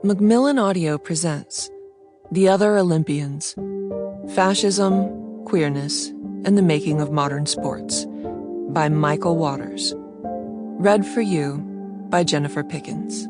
Macmillan Audio presents The Other Olympians, Fascism, Queerness, and the Making of Modern Sports by Michael Waters. Read for you by Jennifer Pickens.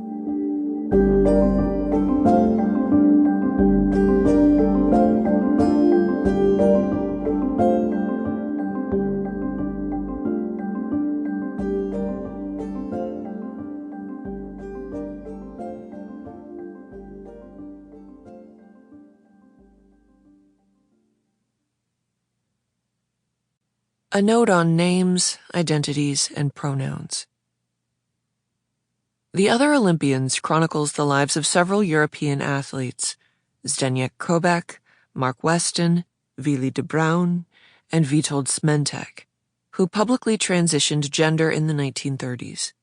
A note on names, identities, and pronouns. The Other Olympians chronicles the lives of several European athletes, Zdeněk Koubek, Mark Weston, Willy de Bruijn, and Witold Smentek, who publicly transitioned gender in the 1930s.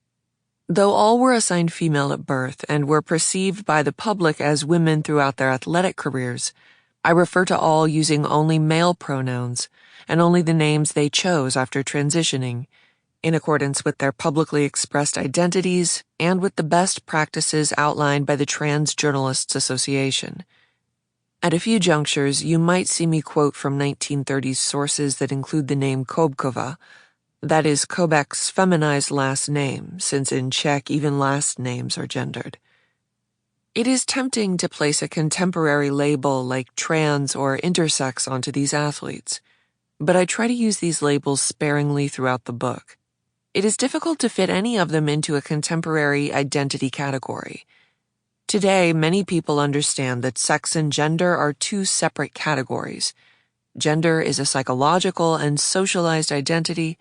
Though all were assigned female at birth and were perceived by the public as women throughout their athletic careers, I refer to all using only male pronouns and only the names they chose after transitioning, in accordance with their publicly expressed identities and with the best practices outlined by the Trans Journalists Association. At a few junctures, you might see me quote from 1930s sources that include the name Koubkova, that is Koubek's feminized last name, since in Czech even last names are gendered. It is tempting to place a contemporary label like trans or intersex onto these athletes, but I try to use these labels sparingly throughout the book. It is difficult to fit any of them into a contemporary identity category. Today, many people understand that sex and gender are two separate categories. Gender is a psychological and socialized identity,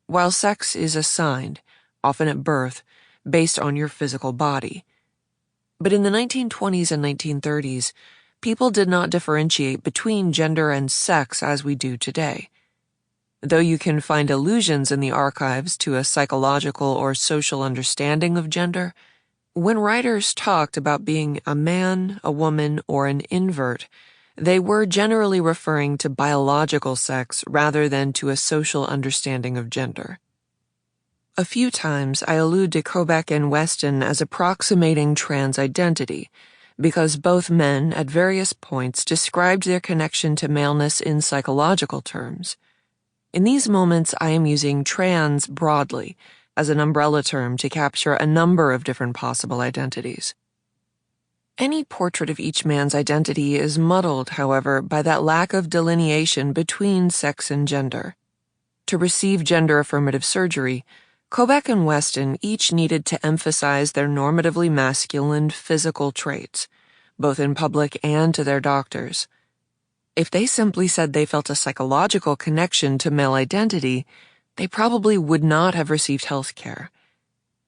while sex is assigned, often at birth, based on your physical body. But in the 1920s and 1930s, people did not differentiate between gender and sex as we do today. Though you can find allusions in the archives to a psychological or social understanding of gender, when writers talked about being a man, a woman, or an invert, they were generally referring to biological sex rather than to a social understanding of gender. A few times I allude to Koubek and Weston as approximating trans identity, because both men at various points described their connection to maleness in psychological terms. In these moments, I am using trans broadly as an umbrella term to capture a number of different possible identities. Any portrait of each man's identity is muddled, however, by that lack of delineation between sex and gender. To receive gender-affirmative surgery, Koubek and Weston each needed to emphasize their normatively masculine physical traits, both in public and to their doctors. If they simply said they felt a psychological connection to male identity, they probably would not have received health care.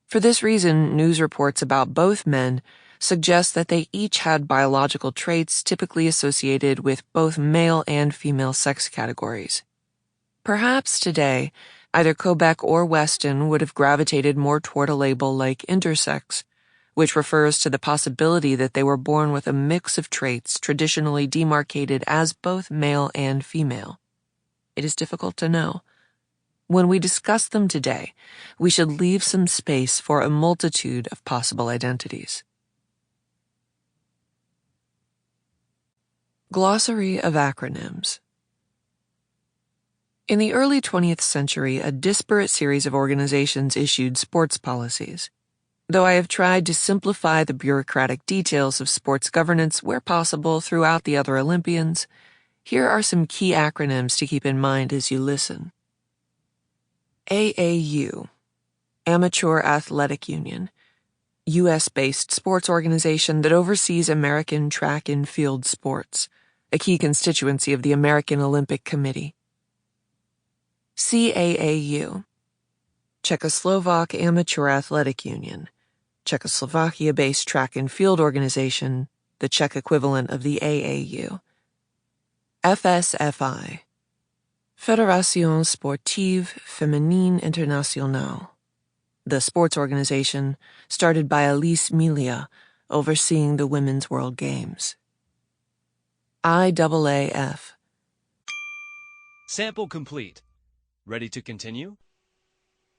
For this reason, news reports about both men suggest that they each had biological traits typically associated with both male and female sex categories. Perhaps today, either Koubek or Weston would have gravitated more toward a label like intersex, which refers to the possibility that they were born with a mix of traits traditionally demarcated as both male and female. It is difficult to know. When we discuss them today, we should leave some space for a multitude of possible identities. Glossary of acronyms. In the early 20th century, a disparate series of organizations issued sports policies. Though I have tried to simplify the bureaucratic details of sports governance where possible throughout the Other Olympians, here are some key acronyms to keep in mind as you listen. AAU, Amateur Athletic Union, U.S.-based sports organization that oversees American track and field sports, a key constituency of the American Olympic Committee. CAAU, Czechoslovak Amateur Athletic Union, Czechoslovakia-based track and field organization, the Czech equivalent of the AAU. FSFI, Fédération Sportive Féminine Internationale, the sports organization started by Elise Milia, overseeing the Women's World Games. IAAF. Sample complete. Ready to continue?